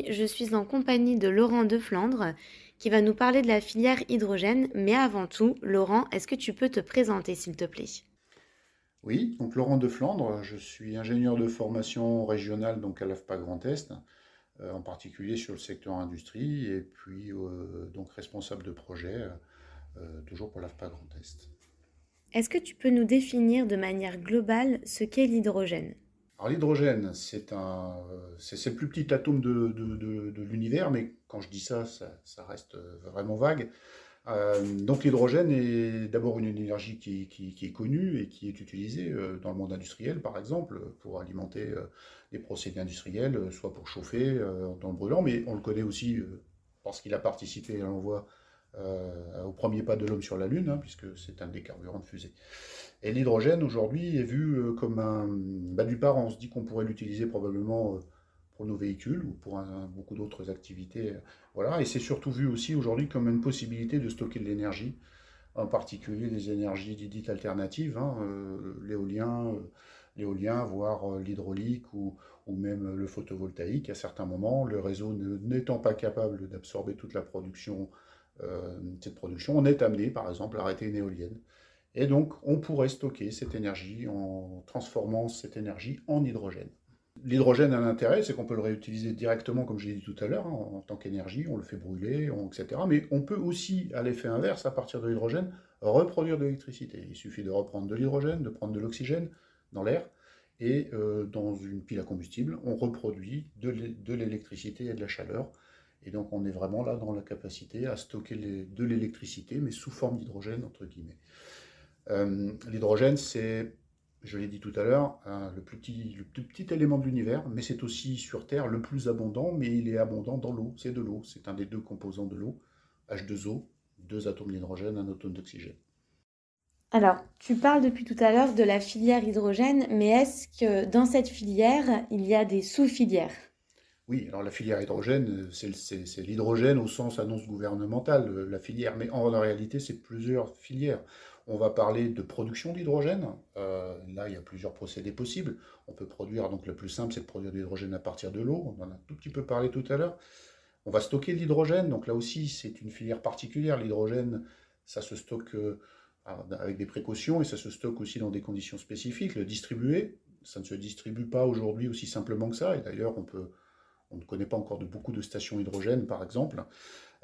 je suis en compagnie de Laurent Deflandre qui va nous parler de la filière hydrogène. Mais avant tout, Laurent, est-ce que tu peux te présenter, s'il te plaît? Oui, donc Laurent de Flandre, je suis ingénieur de formation régionale donc à l'AFPA Grand Est, en particulier sur le secteur industrie, et puis donc responsable de projet, toujours pour l'AFPA Grand Est. Est-ce que tu peux nous définir de manière globale ce qu'est l'hydrogène? Alors l'hydrogène, c'est le plus petit atome de l'univers, mais quand je dis ça, ça reste vraiment vague. Donc l'hydrogène est d'abord une énergie qui est connue et qui est utilisée dans le monde industriel, par exemple, pour alimenter des procédés industriels, soit pour chauffer dans le brûlant, mais on le connaît aussi parce qu'il a participé à l'envoi au premier pas de l'homme sur la Lune, hein, puisque c'est un des carburants de fusée. Et l'hydrogène, aujourd'hui, est vu comme un... d'une part, on se dit qu'on pourrait l'utiliser probablement pour nos véhicules ou pour beaucoup d'autres activités. Voilà. Et c'est surtout vu aussi aujourd'hui comme une possibilité de stocker de l'énergie, en particulier des énergies dites alternatives, hein, l'éolien, voire l'hydraulique ou même le photovoltaïque. À certains moments, le réseau n'étant pas capable d'absorber toute la production, cette production, on est amené, par exemple, à arrêter une éolienne. Et donc, on pourrait stocker cette énergie en transformant cette énergie en hydrogène. L'hydrogène a un intérêt, c'est qu'on peut le réutiliser directement, comme j'ai dit tout à l'heure, hein, en tant qu'énergie, on le fait brûler, etc. Mais on peut aussi, à l'effet inverse, à partir de l'hydrogène, reproduire de l'électricité. Il suffit de reprendre de l'hydrogène, de prendre de l'oxygène dans l'air, et dans une pile à combustible, on reproduit de l'électricité et de la chaleur. Et donc on est vraiment là dans la capacité à stocker de l'électricité, mais sous forme d'hydrogène, entre guillemets. L'hydrogène, c'est, je l'ai dit tout à l'heure, le plus petit élément de l'univers, mais c'est aussi sur Terre le plus abondant, mais il est abondant dans l'eau, c'est de l'eau, c'est un des deux composants de l'eau, H2O, deux atomes d'hydrogène, un atome d'oxygène. Alors, tu parles depuis tout à l'heure de la filière hydrogène, mais est-ce que dans cette filière, il y a des sous-filières? Oui, alors la filière hydrogène, c'est l'hydrogène au sens annonce gouvernementale, la filière, mais en réalité, c'est plusieurs filières. On va parler de production d'hydrogène. Là, il y a plusieurs procédés possibles. On peut produire, donc le plus simple, c'est de produire de l'hydrogène à partir de l'eau. On en a un tout petit peu parlé tout à l'heure. On va stocker de l'hydrogène, donc là aussi, c'est une filière particulière. L'hydrogène, ça se stocke avec des précautions et ça se stocke aussi dans des conditions spécifiques. Le distribuer, ça ne se distribue pas aujourd'hui aussi simplement que ça. Et d'ailleurs, on ne connaît pas encore de beaucoup de stations hydrogène, par exemple.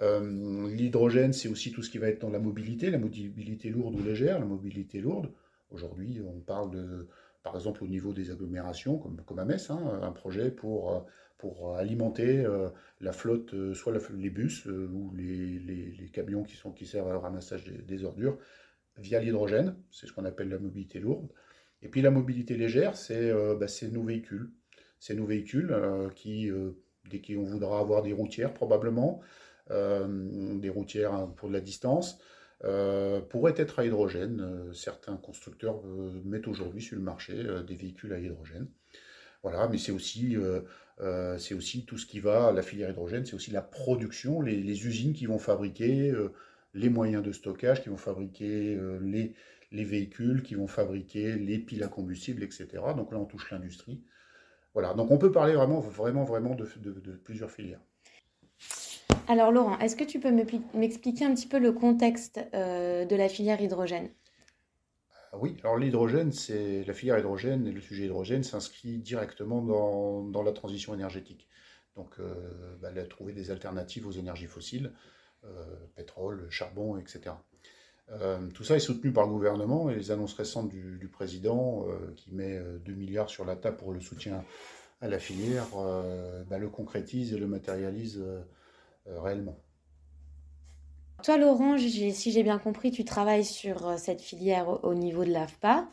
L'hydrogène, c'est aussi tout ce qui va être dans la mobilité lourde ou légère, la mobilité lourde. Aujourd'hui, on parle de, par exemple, au niveau des agglomérations, comme à Metz, hein, un projet pour alimenter la flotte, soit les bus ou les camions qui servent au ramassage des ordures, via l'hydrogène. C'est ce qu'on appelle la mobilité lourde. Et puis la mobilité légère, c'est nos véhicules. C'est nos véhicules dès qu'on voudra avoir des routières probablement, des routières hein, pour de la distance, pourraient être à hydrogène. Certains constructeurs mettent aujourd'hui sur le marché des véhicules à hydrogène. Voilà, mais c'est aussi tout ce qui va, la filière hydrogène, c'est aussi la production, les usines qui vont fabriquer les moyens de stockage, qui vont fabriquer les véhicules, qui vont fabriquer les piles à combustible, etc. Donc là, on touche l'industrie. Voilà, donc on peut parler vraiment de plusieurs filières. Alors Laurent, est-ce que tu peux m'expliquer un petit peu le contexte de la filière hydrogène? Ah oui, alors l'hydrogène, c'est la filière hydrogène et le sujet hydrogène s'inscrit directement dans la transition énergétique. Donc, trouver des alternatives aux énergies fossiles, pétrole, charbon, etc. Tout ça est soutenu par le gouvernement et les annonces récentes du président qui met 2 milliards sur la table pour le soutien à la filière le concrétise et le matérialise réellement. Toi Laurent, si j'ai bien compris, tu travailles sur cette filière au niveau de l'AFPA.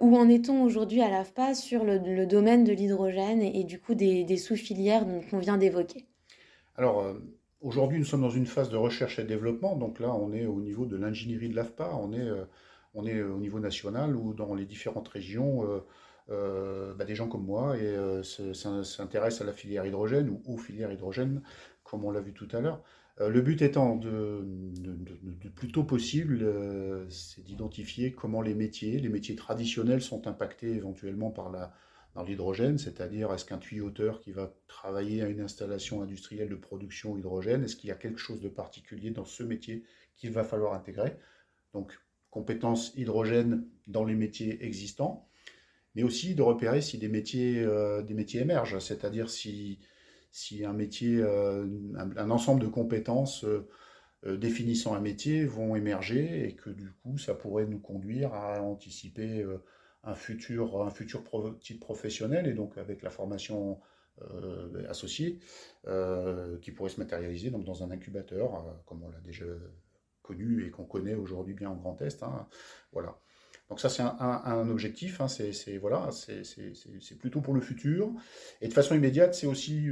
Où en est-on aujourd'hui à l'AFPA sur le domaine de l'hydrogène et du coup des sous-filières qu'on vient d'évoquer? Alors, aujourd'hui, nous sommes dans une phase de recherche et développement. Donc là, on est au niveau de l'ingénierie de l'AFPA. On est au niveau national ou dans les différentes régions, des gens comme moi s'intéressent à la filière hydrogène ou aux filières hydrogène, comme on l'a vu tout à l'heure. Le but étant de plus tôt possible, c'est d'identifier comment les métiers traditionnels sont impactés éventuellement dans l'hydrogène, c'est-à-dire est-ce qu'un tuyauteur qui va travailler à une installation industrielle de production hydrogène, est-ce qu'il y a quelque chose de particulier dans ce métier qu'il va falloir intégrer? Donc, compétences hydrogène dans les métiers existants, mais aussi de repérer si des métiers émergent, c'est-à-dire si un métier, un ensemble de compétences définissant un métier vont émerger et que du coup, ça pourrait nous conduire à anticiper type professionnel et donc avec la formation associée qui pourrait se matérialiser donc, dans un incubateur, comme on l'a déjà connu et qu'on connaît aujourd'hui bien en Grand Est. Hein, voilà. Donc ça, c'est un objectif, hein, voilà, c'est plutôt pour le futur. Et de façon immédiate, c'est aussi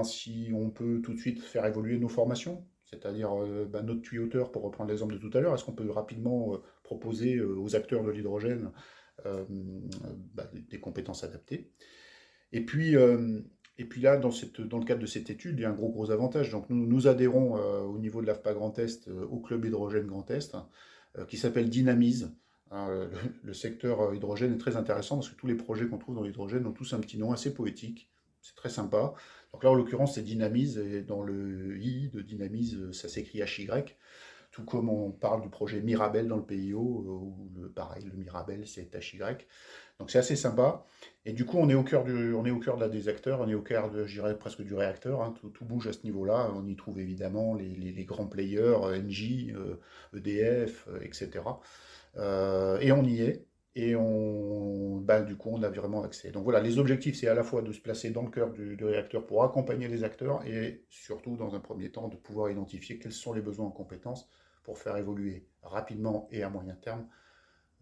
si on peut tout de suite faire évoluer nos formations, c'est-à-dire notre tuyauteur, pour reprendre l'exemple de tout à l'heure, est-ce qu'on peut rapidement proposer aux acteurs de l'hydrogène des compétences adaptées. Et puis là, dans le cadre de cette étude, il y a un gros avantage. Donc nous adhérons au niveau de l'AFPA Grand Est au club hydrogène Grand Est, qui s'appelle Dynamise. Hein, le secteur hydrogène est très intéressant parce que tous les projets qu'on trouve dans l'hydrogène ont tous un petit nom assez poétique. C'est très sympa. Donc là, en l'occurrence, c'est Dynamise, et dans le I de Dynamise, ça s'écrit HY. Tout comme on parle du projet Mirabel dans le PIO, où pareil, le Mirabel, c'est HY. Donc c'est assez sympa. Et du coup, on est au cœur des acteurs, on est au cœur, je dirais, presque du réacteur. Hein. Tout bouge à ce niveau-là. On y trouve évidemment les grands players, Engie, EDF, etc. Et on y est. Et du coup, on a vraiment accès. Donc voilà, les objectifs, c'est à la fois de se placer dans le cœur du réacteur pour accompagner les acteurs et surtout, dans un premier temps, de pouvoir identifier quels sont les besoins en compétences pour faire évoluer rapidement et à moyen terme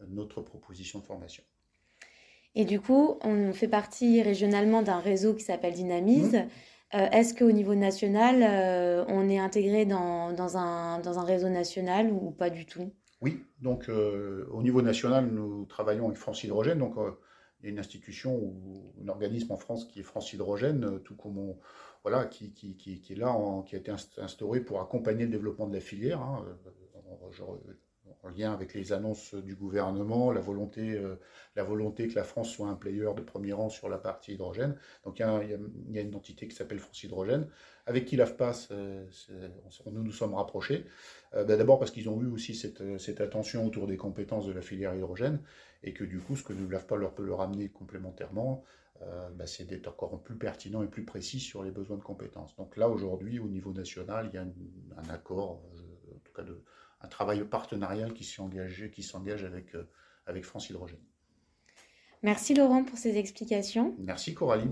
notre proposition de formation. Et du coup, on fait partie régionalement d'un réseau qui s'appelle Dynamise. Est-ce qu'au niveau national, on est intégré dans un réseau national ou pas du tout? Oui, donc au niveau national, nous travaillons avec France Hydrogène. Donc il y a une institution ou un organisme en France qui est France Hydrogène, tout comme voilà, qui est là, qui a été instauré pour accompagner le développement de la filière. Hein, en lien avec les annonces du gouvernement, la volonté que la France soit un player de premier rang sur la partie hydrogène. Donc il y a une entité qui s'appelle France Hydrogène, avec qui l'AFPA, nous sommes rapprochés. D'abord parce qu'ils ont eu aussi cette attention autour des compétences de la filière hydrogène, et que du coup, ce que l'AFPA peut leur amener complémentairement, c'est d'être encore plus pertinent et plus précis sur les besoins de compétences. Donc là, aujourd'hui, au niveau national, il y a un accord, en tout cas un travail partenarial qui s'engage avec France Hydrogène. Merci Laurent pour ces explications. Merci Coralie.